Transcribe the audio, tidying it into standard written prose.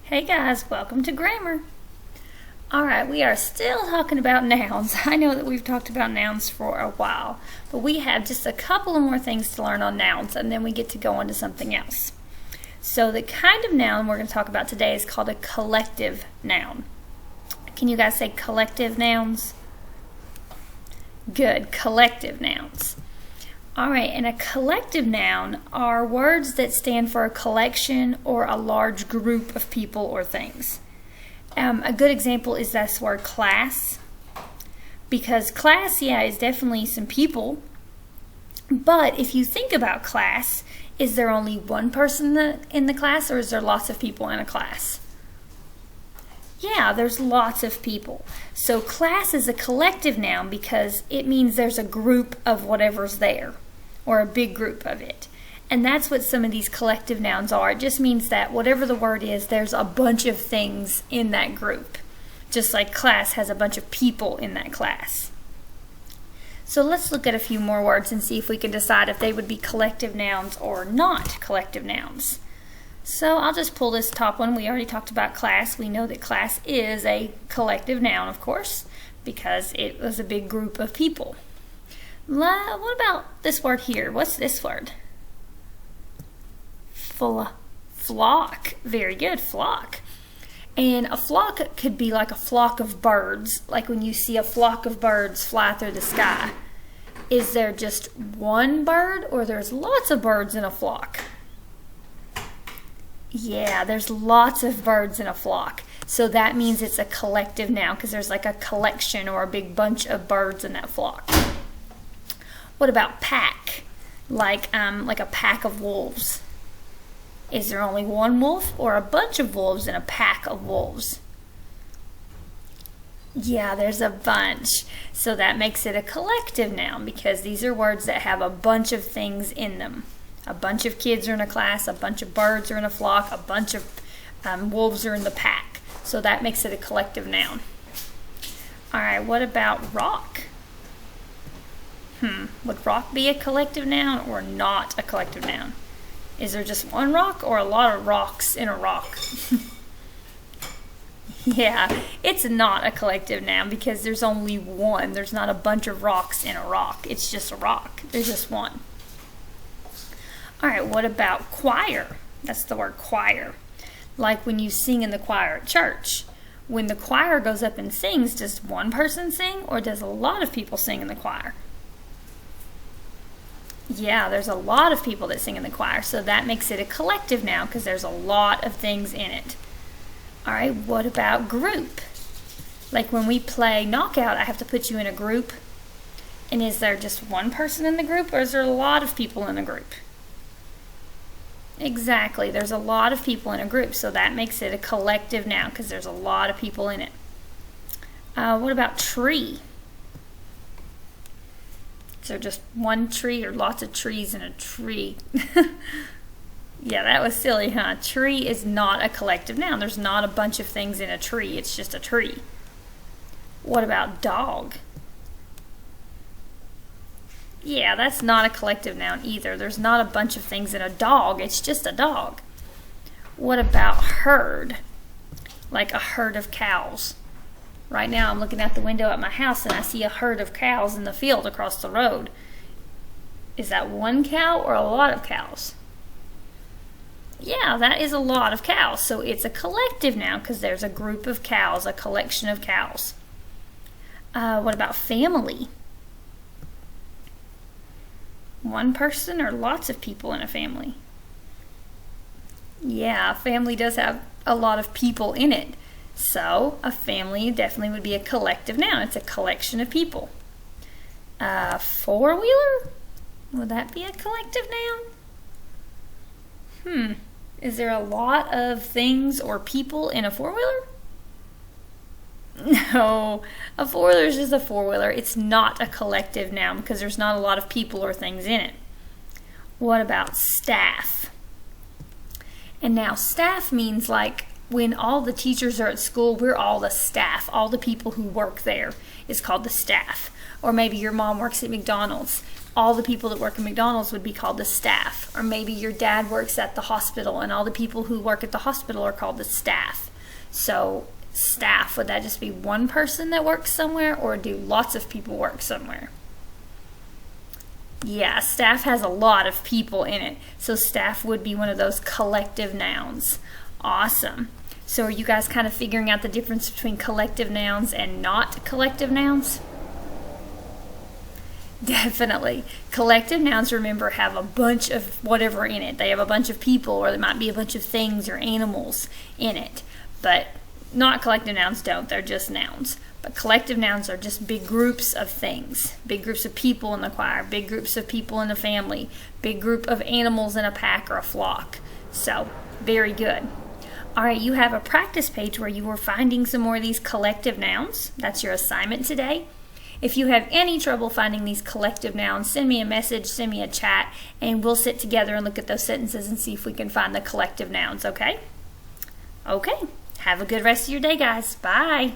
Hey guys, welcome to Grammar. Alright, we are still talking about nouns. I know that we've talked about nouns for a while, but we have just a couple of more things to learn on nouns and then we get to go on to something else. So the kind of noun we're going to talk about today is called a collective noun. Can you guys say collective nouns? Good, collective nouns. Alright, and a collective noun are words that stand for a collection or a large group of people or things. A good example is this word class, because class, yeah, is definitely some people, but if you think about class, is there only one person in the class, or is there lots of people in a class? Yeah, there's lots of people. So class is a collective noun because it means there's a group of whatever's there, or a big group of it. And that's what some of these collective nouns are. It just means that whatever the word is, there's a bunch of things in that group. Just like class has a bunch of people in that class. So let's look at a few more words and see if we can decide if they would be collective nouns or not collective nouns. So I'll just pull this top one. We already talked about class. We know that class is a collective noun, of course, because it was a big group of people. What about this word here? What's this word? Flock. Very good, flock. And a flock could be like a flock of birds, like when you see a flock of birds fly through the sky. Is there just one bird, or there's lots of birds in a flock? Yeah, there's lots of birds in a flock. So that means it's a collective noun because there's like a collection or a big bunch of birds in that flock. What about pack? Like a pack of wolves. Is there only one wolf or a bunch of wolves in a pack of wolves? Yeah, there's a bunch. So that makes it a collective noun because these are words that have a bunch of things in them. A bunch of kids are in a class, a bunch of birds are in a flock, a bunch of wolves are in the pack. So that makes it a collective noun. Alright, what about rock? Would rock be a collective noun or not a collective noun? Is there just one rock or a lot of rocks in a rock? Yeah, it's not a collective noun because there's only one. There's not a bunch of rocks in a rock. It's just a rock. There's just one. Alright, what about choir? That's the word choir. Like when you sing in the choir at church. When the choir goes up and sings, does one person sing or does a lot of people sing in the choir? Yeah, there's a lot of people that sing in the choir, so that makes it a collective noun because there's a lot of things in it. Alright, what about group? Like when we play knockout, I have to put you in a group. And is there just one person in the group or is there a lot of people in a group? Exactly, there's a lot of people in a group, so that makes it a collective noun because there's a lot of people in it. What about tree? Is there just one tree or lots of trees in a tree? Yeah, that was silly, huh? Tree is not a collective noun. There's not a bunch of things in a tree. It's just a tree. What about dog? Yeah, that's not a collective noun either. There's not a bunch of things in a dog. It's just a dog. What about herd? Like a herd of cows. Right now I'm looking out the window at my house and I see a herd of cows in the field across the road. Is that one cow or a lot of cows? Yeah, that is a lot of cows. So it's a collective noun because there's a group of cows, a collection of cows. What about family? One person or lots of people in a family? Yeah, a family does have a lot of people in it. So a family definitely would be a collective noun. It's a collection of people. Four-wheeler? Would that be a collective noun? Is there a lot of things or people in a four-wheeler? No, a four-wheeler is just a four-wheeler. It's not a collective noun because there's not a lot of people or things in it. What about staff? And now staff means like when all the teachers are at school, we're all the staff. All the people who work there is called the staff. Or maybe your mom works at McDonald's all the people that work at McDonald's would be called the staff. Or maybe your dad works at the hospital and all the people who work at the hospital are called the staff. So staff, would that just be one person that works somewhere, or do lots of people work somewhere? Yeah, staff has a lot of people in it. So staff would be one of those collective nouns. Awesome. So are you guys kind of figuring out the difference between collective nouns and not collective nouns? Definitely. Collective nouns, remember, have a bunch of whatever in it. They have a bunch of people, or there might be a bunch of things or animals in it. But not collective nouns don't. They're just nouns. But collective nouns are just big groups of things. Big groups of people in the choir, big groups of people in a family, big group of animals in a pack or a flock. So, very good. All right, you have a practice page where you were finding some more of these collective nouns. That's your assignment today. If you have any trouble finding these collective nouns, send me a message, send me a chat, and we'll sit together and look at those sentences and see if we can find the collective nouns, okay? Okay, have a good rest of your day, guys. Bye.